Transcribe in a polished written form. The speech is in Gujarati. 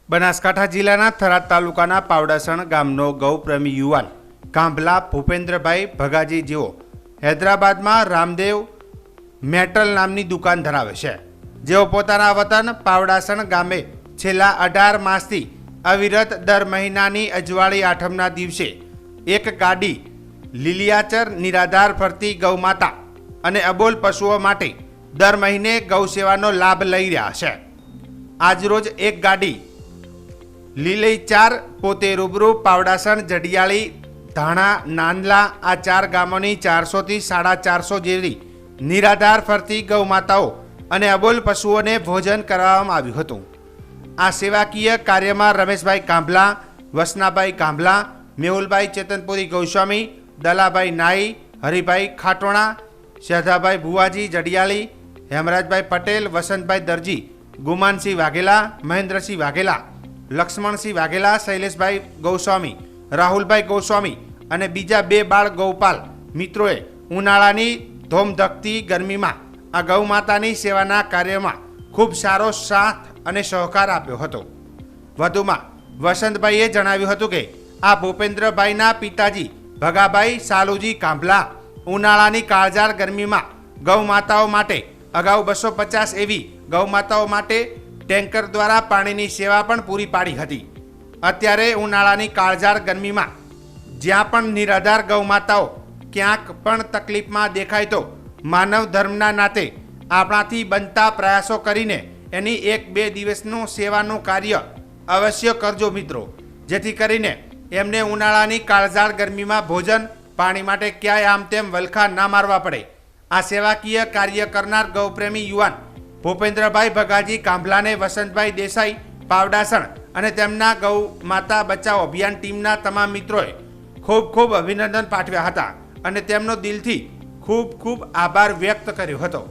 બનાસકાંઠા જિલ્લાના થરાદ તાલુકાના પાવડાસણ ગામનો ગૌપ્રેમી યુવાન કાંભલા ભૂપેન્દ્રભાઈ ભગાજી જેઓ હૈદરાબાદમાં રામદેવ મેટલ નામની દુકાન ધરાવે છે, જેઓ પોતાના વતન પાવડાસણ ગામે છેલ્લા 18 માસથી અવિરત દર મહિનાની અજવાળી આઠમના દિવસે એક ગાડી લીલિયાચર નિરાધાર ફરતી ગૌમાતા અને અબોલ પશુઓ માટે દર મહિને ગૌ સેવાનો લાભ લઈ રહ્યા છે। આજરોજ એક ગાડી લીલીચાર પોતે રૂબરૂ પાવડાસણ, જડિયાળી, ધાણા, નાંદલા આ 4 ગામોની 400 થી 450 જેવી નિરાધાર ફરતી ગૌમાતાઓ અને અબોલ પશુઓને ભોજન કરવામાં આવ્યું હતું। આ સેવાકીય કાર્યમાં રમેશભાઈ કાંભલા, વસનાભાઈ કાંભલા, મેહુલભાઈ ચેતનપુરી ગૌસ્વામી, દલાભાઈ નાઈ, હરિભાઈ ખાટોણા, શેધાભાઈ ભુવાજી જડિયાળી, હેમરાજભાઈ પટેલ, વસંતભાઈ દરજી, ગુમાનસિંહ વાઘેલા, મહેન્દ્રસિંહ વાઘેલા, લક્ષ્મણસિંહ વાઘેલા, શૈલેષભાઈ ગૌસ્વામી, રાહુલભાઈ ગૌસ્વામી અને બીજા 2 બાળ ગૌપાલ મિત્રોએ ઉનાળાની ધોમધકતી ગરમીમાં આ ગૌમાતાની સેવાના કાર્યમાં ખૂબ સારો સાથ અને સહકાર આપ્યો હતો। વધુમાં વસંતભાઈએ જણાવ્યું હતું કે આ ભૂપેન્દ્રભાઈના પિતાજી ભગાભાઈ સાલુજી કાંભલા ઉનાળાની કાળઝાળ ગરમીમાં ગૌમાતાઓ માટે અગાઉ 250 એવી ગૌમાતાઓ માટે ટેન્કર દ્વારા પાણીની સેવા પણ પૂરી પાડી હતી। અત્યારે ઉનાળાની કાળઝાળ ગરમીમાં જ્યાં પણ નિરાધાર ગૌમાતાઓ ક્યાંક પણ તકલીફમાં દેખાય તો માનવ ધર્મના નાતે આપણાથી બનતા પ્રયાસો કરીને એની 1-2 દિવસનું સેવાનું કાર્ય અવશ્ય કરજો મિત્રો, જેથી કરીને એમને ઉનાળાની કાળઝાળ ગરમીમાં ભોજન પાણી માટે ક્યાંય આમ તેમ વલખા ના મારવા પડે। આ સેવાકીય કાર્ય કરનાર ગૌપ્રેમી યુવાન ભૂપેન્દ્રભાઈ ભગાજી કાંભલાને વસંતભાઈ દેસાઈ પાવડાસણ અને તેમના ગૌ માતા બચાવ અભિયાન ટીમના તમામ મિત્રોએ ખૂબ ખૂબ અભિનંદન પાઠવ્યા હતા અને તેમનો દિલથી ખૂબ ખૂબ આભાર વ્યક્ત કર્યો હતો।